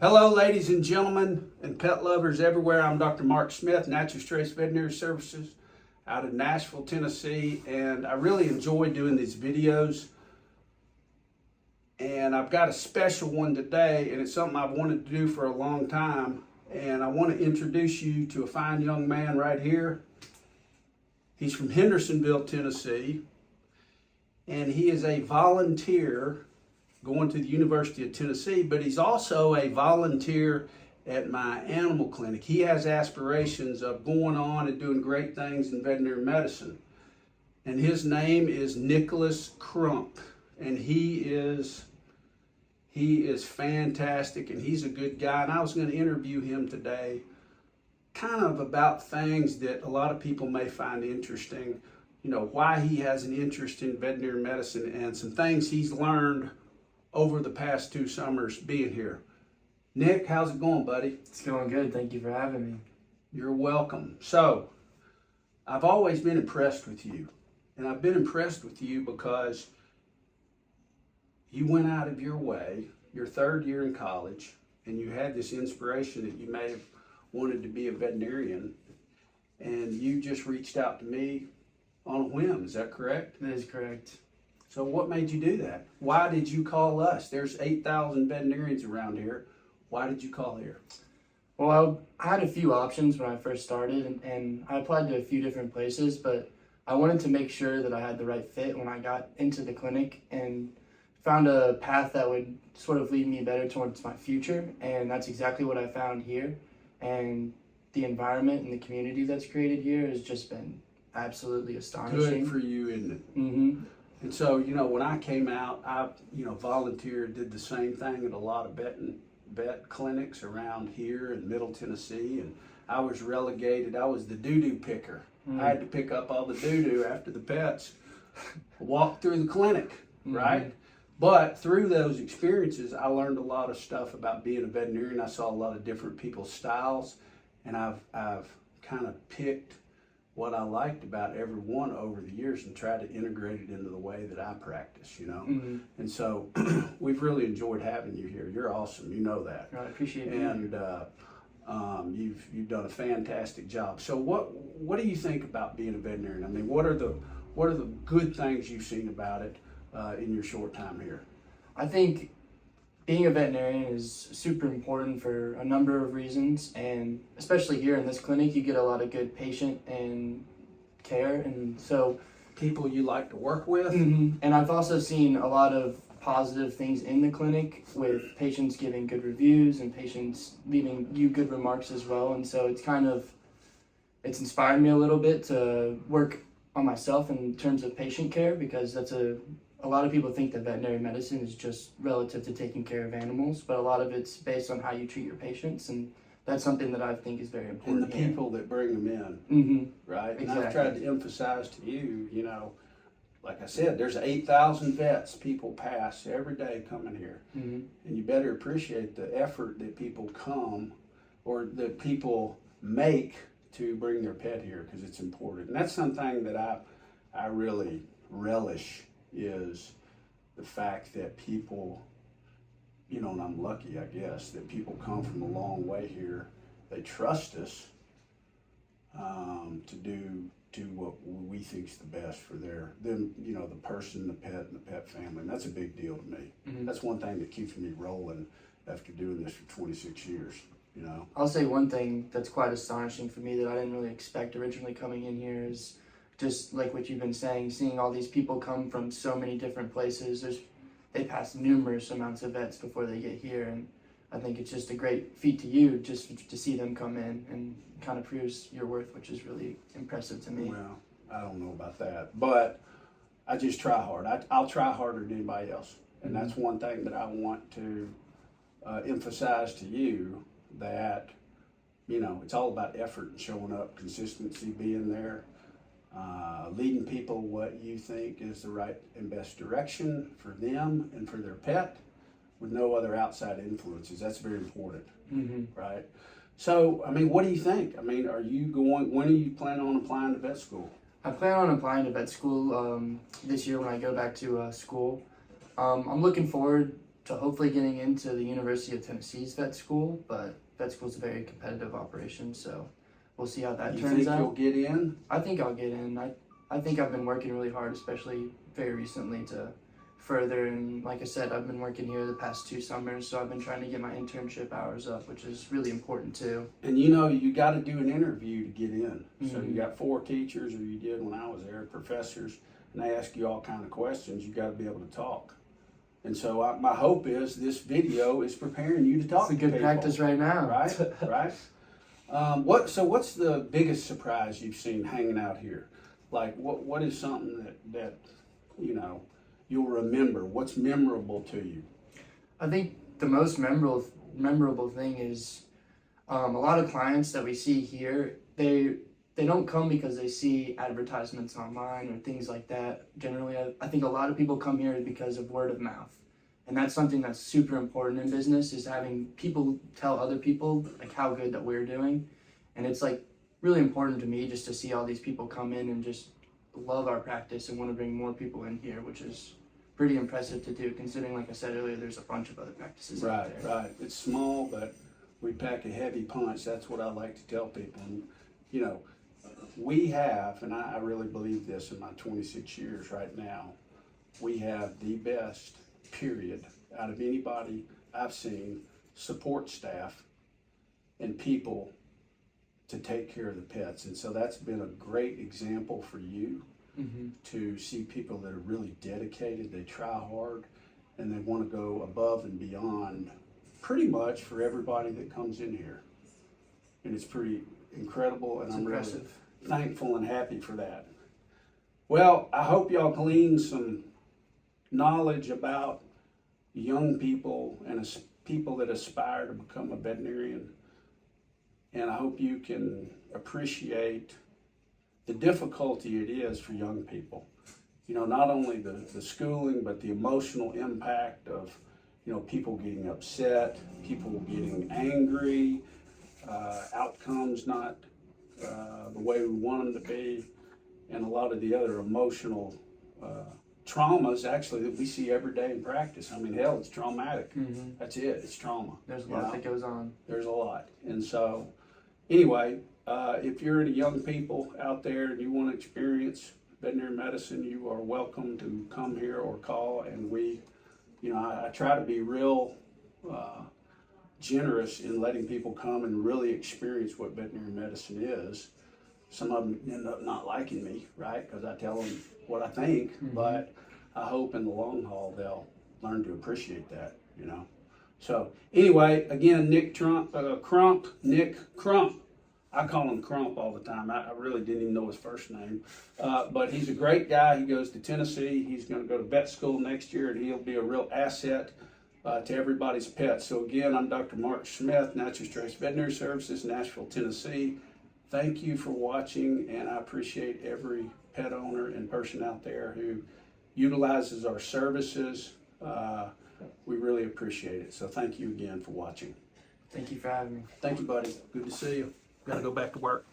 Hello, ladies and gentlemen, and pet lovers everywhere. I'm Dr. Marc Smith, Natchez Trace Veterinary Services out of Nashville, Tennessee, and I really enjoy doing these videos. And I've got a special one today, and it's something I've wanted to do for a long time. And I want to introduce you to a fine young man right here. He's from Hendersonville, Tennessee, and he is a volunteer going to the University of Tennessee, but he's also a volunteer at my animal clinic. He has aspirations of going on and doing great things in veterinary medicine. And his name is Nicholas Crump, and he is fantastic, and he's a good guy. And I was going to interview him today kind of about things that a lot of people may find interesting, you know, why he has an interest in veterinary medicine and some things he's learned over the past 2 summers being here. Nick, how's it going, buddy? It's going good. Thank you for having me. You're welcome. So, I've always been impressed with you. And I've been impressed with you because you went out of your way, your 3rd year in college, and you had this inspiration that you may have wanted to be a veterinarian, and you just reached out to me on a whim. Is that correct? That is correct. So what made you do that? Why did you call us? There's 8,000 veterinarians around here. Why did you call here? Well, I had a few options when I first started, and I applied to a few different places, but I wanted to make sure that I had the right fit when I got into the clinic and found a path that would sort of lead me better towards my future, and that's exactly what I found here. And the environment and the community that's created here has just been absolutely astonishing. Good for you, isn't it? Mm-hmm. And so, you know, when I came out, I, volunteered, did the same thing at a lot of vet clinics around here in Middle Tennessee, and I was relegated. I was the doo-doo picker. I had to pick up all the doo-doo after the pets walked through the clinic, right? But through those experiences, I learned a lot of stuff about being a veterinarian. I saw a lot of different people's styles, and I've kind of picked what I liked about everyone over the years and tried to integrate it into the way that I practice, you know? And so we've really enjoyed having you here. You're awesome, you know that. I appreciate it. And you've done a fantastic job. So what do you think about being a veterinarian? I mean, what are the good things you've seen about it in your short time here? I think being a veterinarian is super important for a number of reasons, and especially here in this clinic, you get a lot of good patient and care, and so people you like to work with. And I've also seen a lot of positive things in the clinic with patients giving good reviews and patients leaving you good remarks as well, and so it's inspired me a little bit to work on myself in terms of patient care, because that's a lot of people think that veterinary medicine is just relative to taking care of animals, but a lot of it's based on how you treat your patients, and that's something that I think is very important. And the people that bring them in, right? And Exactly. I've tried to emphasize to you, you know, like I said, there's 8,000 vets people pass every day coming here, and you better appreciate the effort that people come or that people make to bring their pet here, because it's important. And that's something that I really relish, is the fact that people, you know, and I'm lucky, I guess, that people come from a long way here. They trust us to do what we think's the best for them, you know, the person, the pet, and the pet family. And that's a big deal to me. That's one thing that keeps me rolling after doing this for 26 years, you know. I'll say one thing that's quite astonishing for me that I didn't really expect originally coming in here is just like what you've been saying, seeing all these people come from so many different places. They pass numerous amounts of vets before they get here, and I think it's just a great feat to you just to see them come in, and kind of proves your worth, which is really impressive to me. Well, I don't know about that, but I just try hard. I'll try harder than anybody else, and that's one thing that I want to emphasize to you, that, you know, it's all about effort and showing up, consistency, being there. Leading people what you think is the right and best direction for them and for their pet, with no other outside influences. That's very important, right? So, I mean, what do you think? I mean, when are you planning on applying to vet school? I plan on applying to vet school this year when I go back to school. I'm looking forward to hopefully getting into the University of Tennessee's vet school, but vet school's a very competitive operation, so we'll see how that You turns think out. you'll get in? I think I'll get in. I think I've been working really hard, especially very recently, to further, and like I said, I've been working here the past 2 summers, so I've been trying to get my internship hours up, which is really important too. And you know, you got to do an interview to get in. So you Mhm. got 4 teachers, or you did when I was there, professors, and they ask you all kind of questions. You got to be able to talk. And so my hope is this video is preparing you to talk It's a to good people. practice right now. Right, right. What's the biggest surprise you've seen hanging out here? Like, what is something that you know you'll remember? What's memorable to you? I think the most memorable thing is a lot of clients that we see here, they don't come because they see advertisements online or things like that. Generally, I think a lot of people come here because of word of mouth. And that's something that's super important in business, is having people tell other people like how good that we're doing. And it's like really important to me just to see all these people come in and just love our practice and want to bring more people in here, which is pretty impressive to do, considering, like I said earlier, there's a bunch of other practices out Right, there. right. It's small, but we pack a heavy punch. That's what I like to tell people. And, you know, we have, and I really believe this in my 26 years right now, we have the best, period, out of anybody I've seen, support staff and people to take care of the pets. And so that's been a great example for you. Mm-hmm. To see people that are really dedicated, they try hard, and they want to go above and beyond pretty much for everybody that comes in here. And it's pretty incredible, and It's I'm impressive. really thankful and happy for that. Well, I hope y'all glean some knowledge about young people and people that aspire to become a veterinarian. And I hope you can appreciate the difficulty it is for young people. You know, not only the schooling, but the emotional impact of, you know, people getting upset, people getting angry, outcomes not the way we want them to be, and a lot of the other emotional traumas actually that we see every day in practice. I mean, hell, it's traumatic. Mm-hmm. That's it, it's trauma. There's a lot that goes on. There's a lot. And so, anyway, if you're any young people out there and you want to experience veterinary medicine, you are welcome to come here or call. And we, you know, I try to be real generous in letting people come and really experience what veterinary medicine is. Some of them end up not liking me, right? Because I tell them what I think, Mm-hmm. but I hope in the long haul they'll learn to appreciate that, you know. So anyway, again, Nick Crump. I call him Crump all the time. I really didn't even know his first name. But he's a great guy. He goes to Tennessee. He's going to go to vet school next year, and he'll be a real asset to everybody's pets. So again, I'm Dr. Marc Smith, Natchez Trace Veterinary Services, Nashville, Tennessee. Thank you for watching, and I appreciate every pet owner and person out there who utilizes our services. We really appreciate it. So thank you again for watching. Thank you for having me. Thank you, buddy. Good to see you. Got to go back to work.